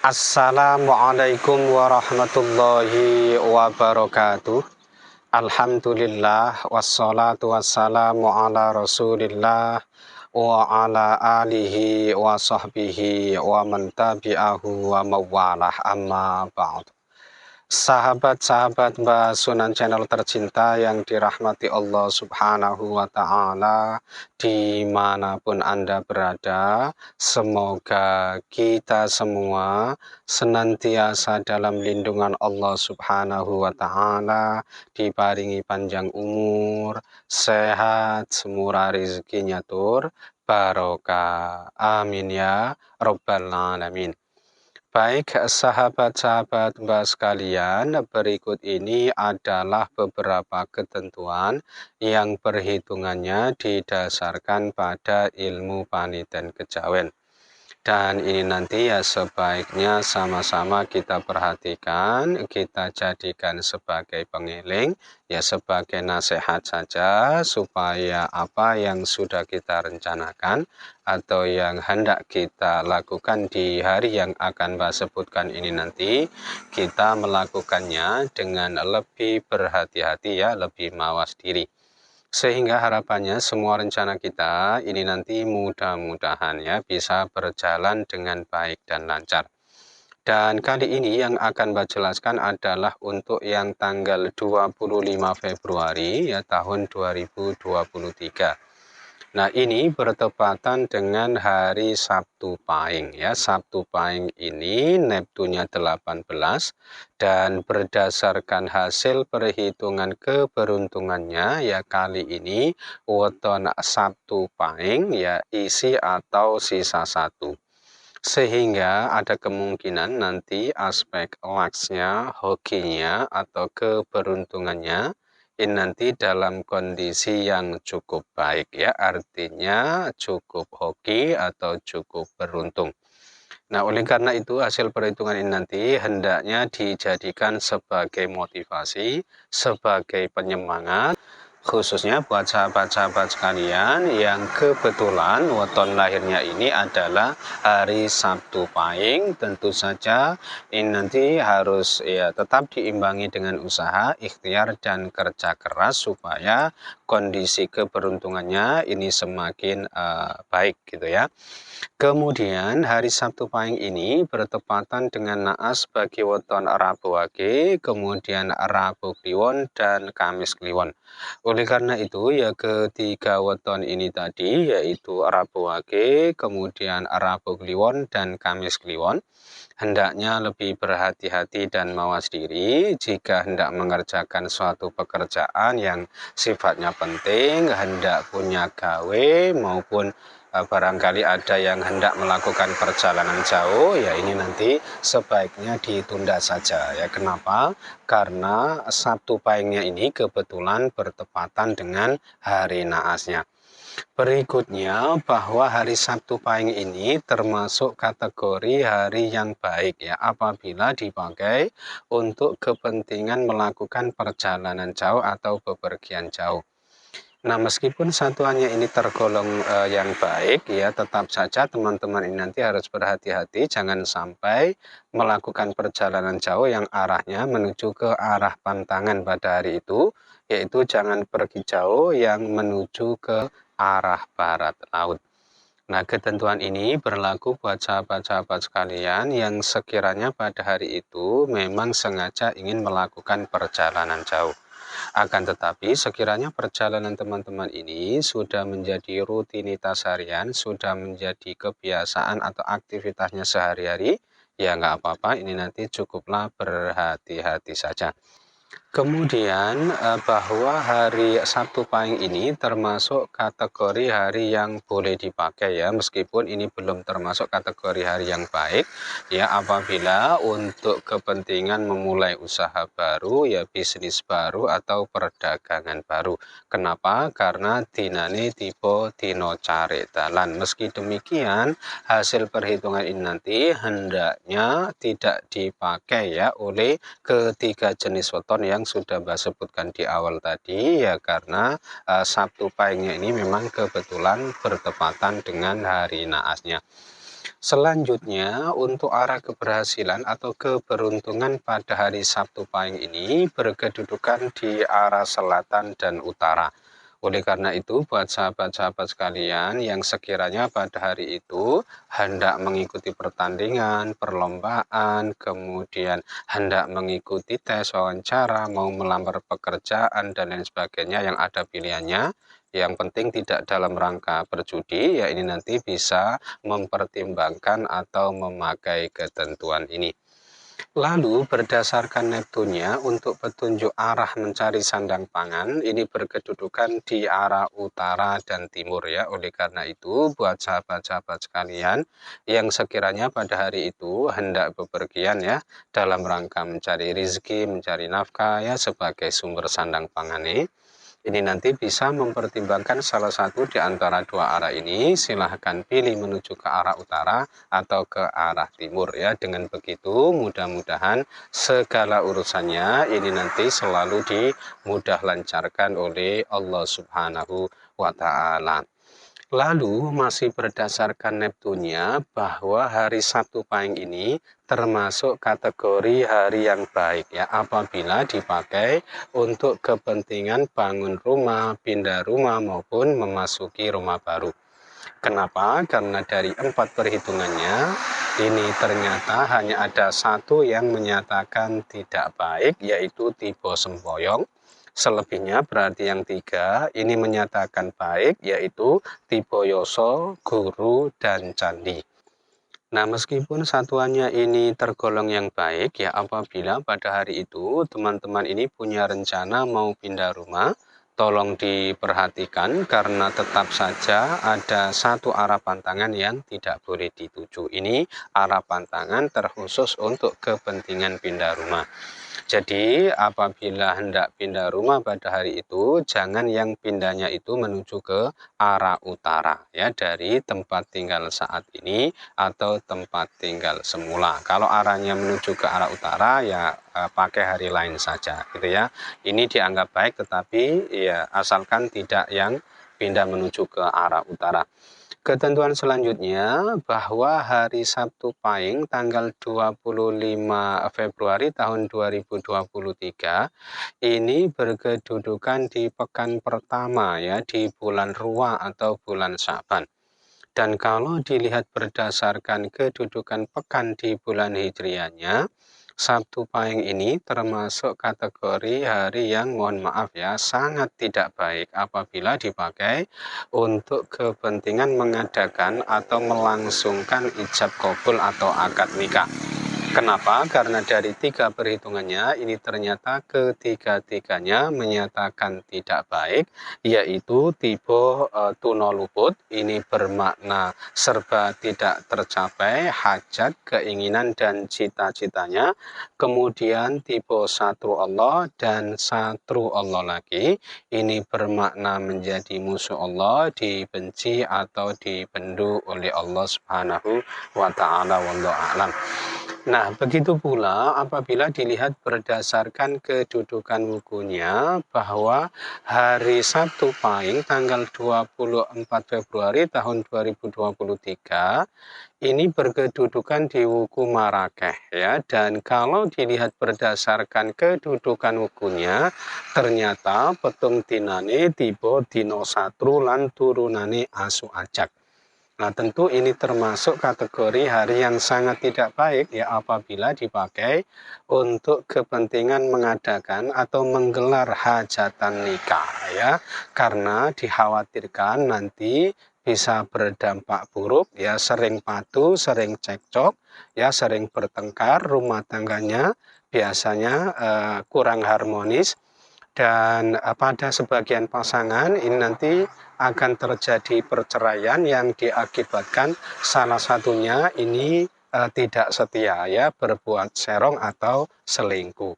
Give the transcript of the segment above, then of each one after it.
Assalamualaikum warahmatullahi wabarakatuh. Alhamdulillah wassalatu wassalamu ala Rasulillah wa ala alihi wa sahbihi wa man tabi'ahu wa mawalah amma ba'd. Sahabat-sahabat Mbak Sunan Channel tercinta yang dirahmati Allah Subhanahu wa Ta'ala, dimanapun Anda berada, semoga kita semua senantiasa dalam lindungan Allah Subhanahu wa Ta'ala, dibaringi panjang umur, sehat, semurah rezekinya tur, barokah. Amin ya Rabbal Alamin. Baik, sahabat-sahabat Mbak sekalian, berikut ini adalah beberapa ketentuan yang perhitungannya didasarkan pada ilmu paniten kejawen. Dan ini nanti ya sebaiknya sama-sama kita perhatikan, kita jadikan sebagai pengiling, ya sebagai nasihat saja, supaya apa yang sudah kita rencanakan atau yang hendak kita lakukan di hari yang akan Mbak sebutkan ini nanti, kita melakukannya dengan lebih berhati-hati ya, lebih mawas diri. Sehingga harapannya semua rencana kita ini nanti mudah-mudahan ya bisa berjalan dengan baik dan lancar. Dan kali ini yang akan Mbak jelaskan adalah untuk yang tanggal 25 Februari ya tahun 2023. Nah, ini bertepatan dengan hari Sabtu Pahing ya. Sabtu Pahing ini Neptunnya 18 dan berdasarkan hasil perhitungan keberuntungannya ya kali ini weton Sabtu Pahing ya isi atau sisa 1. Sehingga ada kemungkinan nanti aspek lucksnya, hokinya atau keberuntungannya ini nanti dalam kondisi yang cukup baik ya, artinya cukup hoki atau cukup beruntung. Nah, oleh karena itu hasil perhitungan ini nanti hendaknya dijadikan sebagai motivasi, sebagai penyemangat, khususnya buat sahabat-sahabat sekalian yang kebetulan weton lahirnya ini adalah hari Sabtu Pahing. Tentu saja ini nanti harus ya tetap diimbangi dengan usaha, ikhtiar dan kerja keras supaya kondisi keberuntungannya ini semakin baik gitu ya. Kemudian hari Sabtu Pahing ini bertepatan dengan naas bagi weton Rabu Wage, kemudian Rabu Kliwon dan Kamis Kliwon. Oleh karena itu ya ketiga weton ini tadi yaitu Rabu Wage, kemudian Rabu Kliwon dan Kamis Kliwon hendaknya lebih berhati-hati dan mawas diri jika hendak mengerjakan suatu pekerjaan yang sifatnya penting, hendak punya gawe maupun barangkali ada yang hendak melakukan perjalanan jauh, ya ini nanti sebaiknya ditunda saja ya. Kenapa? Karena Sabtu Pahingnya ini kebetulan bertepatan dengan hari naasnya. Berikutnya bahwa hari Sabtu Pahing ini termasuk kategori hari yang baik ya apabila dipakai untuk kepentingan melakukan perjalanan jauh atau bepergian jauh. Nah, meskipun satuannya ini tergolong yang baik ya, tetap saja teman-teman ini nanti harus berhati-hati jangan sampai melakukan perjalanan jauh yang arahnya menuju ke arah pantangan pada hari itu, yaitu jangan pergi jauh yang menuju ke arah barat laut. Nah, ketentuan ini berlaku buat sahabat-sahabat sekalian yang sekiranya pada hari itu memang sengaja ingin melakukan perjalanan jauh. Akan tetapi sekiranya perjalanan teman-teman ini sudah menjadi rutinitas harian, sudah menjadi kebiasaan atau aktivitasnya sehari-hari, ya nggak apa-apa, ini nanti cukuplah berhati-hati saja. Kemudian bahwa hari Sabtu Pahing ini termasuk kategori hari yang boleh dipakai ya, meskipun ini belum termasuk kategori hari yang baik ya apabila untuk kepentingan memulai usaha baru ya bisnis baru atau perdagangan baru. Kenapa? Karena dinane tipe dino cari dalan. Meski demikian hasil perhitungan ini nanti hendaknya tidak dipakai ya oleh ketiga jenis weton yang sudah Mbak sebutkan di awal tadi ya karena Sabtu Pahingnya ini memang kebetulan bertepatan dengan hari naasnya. Selanjutnya, untuk arah keberhasilan atau keberuntungan pada hari Sabtu Pahing ini berkedudukan di arah selatan dan utara. Oleh karena itu, buat sahabat-sahabat sekalian yang sekiranya pada hari itu hendak mengikuti pertandingan, perlombaan, kemudian hendak mengikuti tes wawancara, mau melamar pekerjaan, dan lain sebagainya yang ada pilihannya, yang penting tidak dalam rangka berjudi, ya ini nanti bisa mempertimbangkan atau memakai ketentuan ini. Lalu berdasarkan Neptunnya untuk petunjuk arah mencari sandang pangan ini berkedudukan di arah utara dan timur ya. Oleh karena itu buat sahabat-sahabat sekalian yang sekiranya pada hari itu hendak bepergian ya dalam rangka mencari rezeki, mencari nafkah ya sebagai sumber sandang pangan ini nanti bisa mempertimbangkan salah satu di antara dua arah ini, silahkan pilih menuju ke arah utara atau ke arah timur ya. Dengan begitu mudah-mudahan segala urusannya ini nanti selalu dimudah lancarkan oleh Allah Subhanahu wa Ta'ala. Lalu masih berdasarkan Neptunnya bahwa hari Sabtu Pahing ini termasuk kategori hari yang baik ya apabila dipakai untuk kepentingan bangun rumah, pindah rumah maupun memasuki rumah baru. Kenapa? Karena dari 4 perhitungannya ini ternyata hanya ada satu yang menyatakan tidak baik yaitu tipe sempoyong. Selebihnya berarti yang 3 ini menyatakan baik yaitu tipe yoso, guru, dan candi. Nah, meskipun satuannya ini tergolong yang baik ya apabila pada hari itu teman-teman ini punya rencana mau pindah rumah, tolong diperhatikan karena tetap saja ada satu arah pantangan yang tidak boleh dituju. Ini arah pantangan terkhusus untuk kepentingan pindah rumah. Jadi apabila hendak pindah rumah pada hari itu, jangan yang pindahnya itu menuju ke arah utara ya dari tempat tinggal saat ini atau tempat tinggal semula. Kalau arahnya menuju ke arah utara ya pakai hari lain saja gitu ya. Ini dianggap baik tetapi ya asalkan tidak yang pindah menuju ke arah utara. Ketentuan selanjutnya bahwa hari Sabtu Pahing tanggal 25 Februari tahun 2023 ini berkedudukan di pekan pertama ya di bulan Ruwa atau bulan Syaban. Dan kalau dilihat berdasarkan kedudukan pekan di bulan Hijriahnya, Sabtu Pahing ini termasuk kategori hari yang mohon maaf ya sangat tidak baik apabila dipakai untuk kepentingan mengadakan atau melangsungkan ijab kabul atau akad nikah. Kenapa? Karena dari 3 perhitungannya ini ternyata ketiga-tiganya menyatakan tidak baik, yaitu tipe tuna luput, ini bermakna serba tidak tercapai hajat, keinginan, dan cita-citanya. Kemudian tipe satru Allah dan satru Allah lagi, ini bermakna menjadi musuh Allah, dibenci atau dibendu oleh Allah Subhanahu wa Ta'ala. Wallahu a'lam. Nah, begitu pula apabila dilihat berdasarkan kedudukan wukunya bahwa hari Sabtu Pahing tanggal 24 Februari tahun 2023 ini berkedudukan di wuku Marakeh ya, dan kalau dilihat berdasarkan kedudukan wukunya ternyata petung dinane tiba dino satru lan turunane asu ajak. Nah, tentu ini termasuk kategori hari yang sangat tidak baik ya apabila dipakai untuk kepentingan mengadakan atau menggelar hajatan nikah ya. Karena dikhawatirkan nanti bisa berdampak buruk ya, sering padu, sering cekcok, ya sering bertengkar, rumah tangganya biasanya kurang harmonis dan pada sebagian pasangan ini nanti akan terjadi perceraian yang diakibatkan salah satunya ini tidak setia ya, berbuat serong atau selingkuh.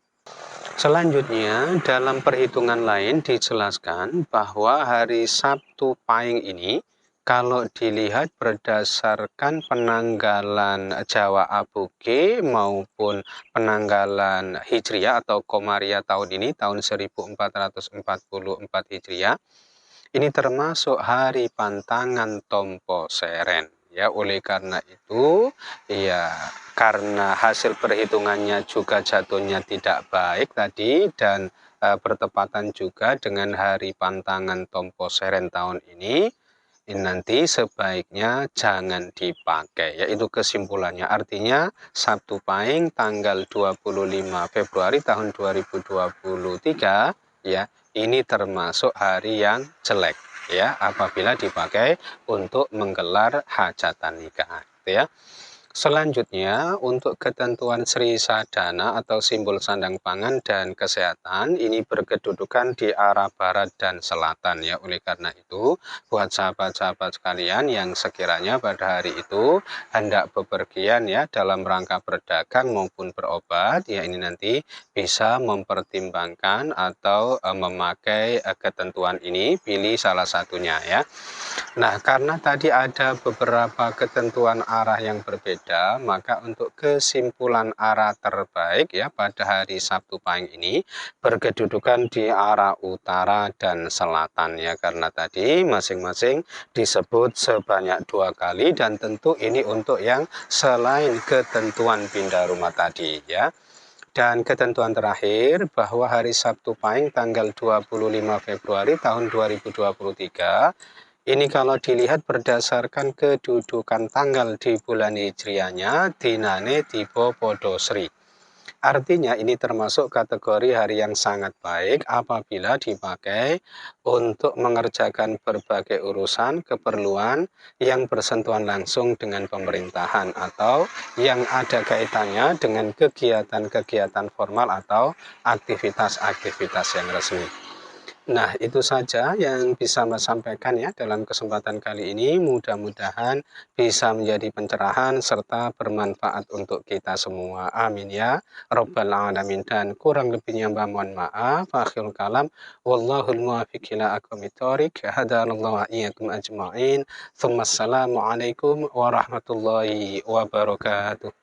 Selanjutnya dalam perhitungan lain dijelaskan bahwa hari Sabtu Pahing ini kalau dilihat berdasarkan penanggalan Jawa Aboge maupun penanggalan Hijriah atau Komariah tahun ini tahun 1444 Hijriah, ini termasuk hari pantangan Tompo Seren ya. Oleh karena itu, ya karena hasil perhitungannya juga jatuhnya tidak baik tadi dan bertepatan juga dengan hari pantangan Tompo Seren tahun ini nanti sebaiknya jangan dipakai, yaitu kesimpulannya. Artinya Sabtu Pahing tanggal 25 Februari tahun 2023 ya, ini termasuk hari yang jelek ya apabila dipakai untuk menggelar hajatan nikah gitu ya. Selanjutnya, untuk ketentuan Sri Sadana atau simbol sandang pangan dan kesehatan ini berkedudukan di arah barat dan selatan ya. Oleh karena itu, buat sahabat-sahabat sekalian yang sekiranya pada hari itu hendak bepergian ya dalam rangka berdagang maupun berobat, ya ini nanti bisa mempertimbangkan atau memakai ketentuan ini, pilih salah satunya ya. Nah, karena tadi ada beberapa ketentuan arah yang berbeda, maka untuk kesimpulan arah terbaik ya pada hari Sabtu Pahing ini berkedudukan di arah utara dan selatan ya, karena tadi masing-masing disebut sebanyak 2 kali dan tentu ini untuk yang selain ketentuan pindah rumah tadi ya. Dan ketentuan terakhir bahwa hari Sabtu Pahing tanggal 25 Februari tahun 2023 ini kalau dilihat berdasarkan kedudukan tanggal di bulan hijriahnya, dinane tiba podo Sri. Artinya ini termasuk kategori hari yang sangat baik apabila dipakai untuk mengerjakan berbagai urusan keperluan yang bersentuhan langsung dengan pemerintahan atau yang ada kaitannya dengan kegiatan-kegiatan formal atau aktivitas-aktivitas yang resmi. Nah, itu saja yang bisa Mas sampaikan ya dalam kesempatan kali ini. Mudah-mudahan bisa menjadi pencerahan serta bermanfaat untuk kita semua. Amin ya Rabbal Alamin. Dan kurang lebihnya Mbak mohon maaf. Akhirul kalam. Wallahul muwaffiq ila aqwamit thoriq. Hadanallahu wa iyyakum ajma'in. Tsumma assalamualaikum warahmatullahi wabarakatuh.